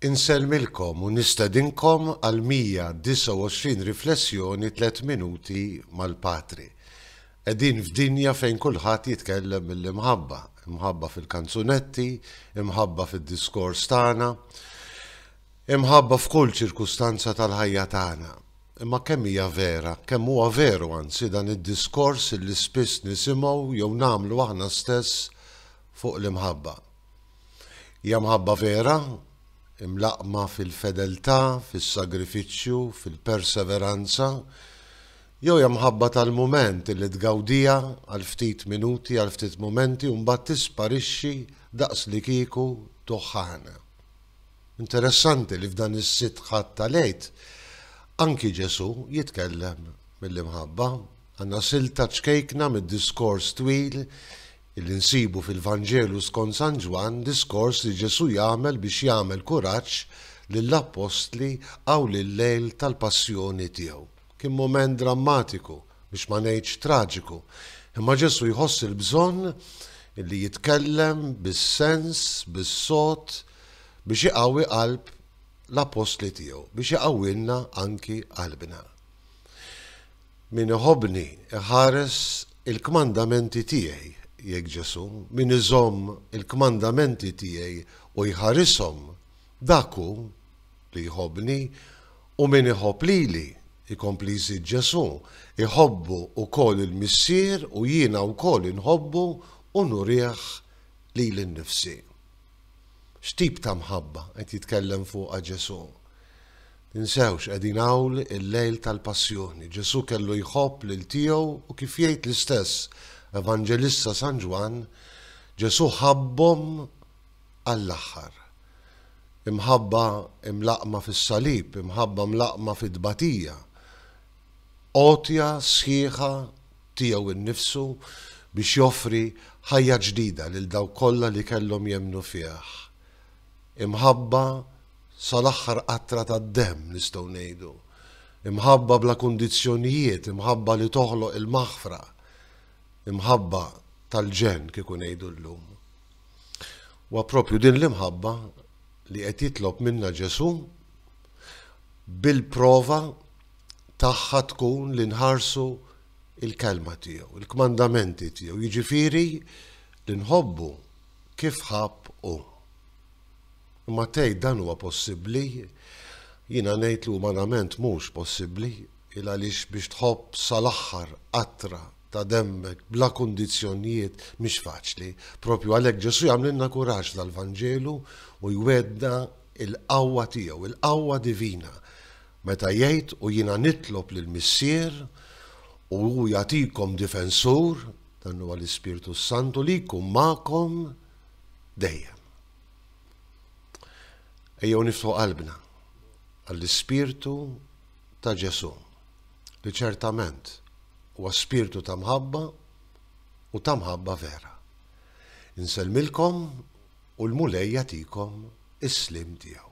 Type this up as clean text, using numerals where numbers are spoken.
Inselmilkom u nistedinkom għal 129 riflessjoni 3 minuti mal-Patri. Edin f'dinja fejn kulħadd jitkellem mill-imħabba, imħabba fil-kanzunetti, imħabba fil-diskors tagħna, imħabba f'kull ċirkustanza tal-ħajja tagħna. Imma kemm hija vera, kemm huwa veru anzi dan id-diskors li spiss nisimgħu jew nagħmlu aħna stess fuq l-imħabba. Hija mħabba vera, imlaqma fil-fedeltà, fil-sagrifiċċju, fil-perseveranza, jew hija mħabba tal-mument li tgawdija għal ftit minuti, għal ftit momenti u mbagħad tisparixxi daqs li kieku toħħana. Interessanti li f'dan is-sitt ħadd tal-għid anki Ġesu jitkellem mill-imħabba, għandna silta ċkejkna mid-diskors twil illi nsibu fil-Vanġelu skont San Ġwan, diskors li Ġesu jagħmel biex jagħmel kuraġġ lill-Apostli għaw lil-lejl tal-passjoni tiegħu. Kien mument drammatiku biex ma ngħidx traġiku, imma Ġesu jħoss il-bżonn illi jitkellem bis-sens, bis-sod biex iqawwi qalb l-Apostli tiegħu, biex iqawwilna anki qalbna. Min iħobbni iħares il-kmandamenti tiegħi, jekk Ġesu, min iżomm il-kmandamenti tiegħi u jħarishom dak hu li jħobbni u min iħobb lili ikompli jżid Ġesu, iħobbu wkoll il-Missier u jiena wkoll inħobbu u nurih lili nnifsi. X'tip ta' mħabba qed jitkellem fuqha Ġesu? Tinsewx qegħdin hawn il-lejl tal-Passjoni. Ġesu kellu jħobb lil tiegħu u kif jgħid l-istess Evanġelista San Ġwan, Ġesu ħabbhom għall-aħħar. Imħabba imlaqma fis-salib, imħabba mlaqma fid-tbatija, qotja sħiħa tiegħu innifsu biex joffri ħajja ġdida lil dawk kollha li kellhom jemmnu fih. Imħabba sal-aħħar qatra tad-demm nistgħu ngħidu. Imħabba bla kundizzjonijiet, imħabba li toħloq il-maħfra, imħabba tal-ġen kieku ngħidu llum. Wa proprju din l-imħabba li qed jitlob minna Ġesu bil-prova tagħha tkun li nħarsu il-kelma tiegħu, il-kmandamenti tiegħu, jiġifieri li nħobbu kif ħabb hu. Imma tgħid dan huwa possibbli, jiena ngħid li umanament mhux possibbli il għaliex biex tħobb sal-aħħar qatra ta' demmek bla kundizzjonijiet mhix faċli. Propju għalhekk Ġesu jagħmlilna kuraġġ tal-Vanġelu u jwedda il-qawwa tiegħu, il-qawwa divina. Meta jgħid u jiena nitlob lill-Missier u hu jagħtikom difensur, dan huwa l-Ispirtu Santu li jkun magħkom dejjem. Ejjew niftu qalbna għall-Ispirtu ta' Ġesu li ċertament huwa spirtu ta' mħabba u ta' mħabba vera. Inselmilkom u l-mulej jagħtikom is-slim tiegħu.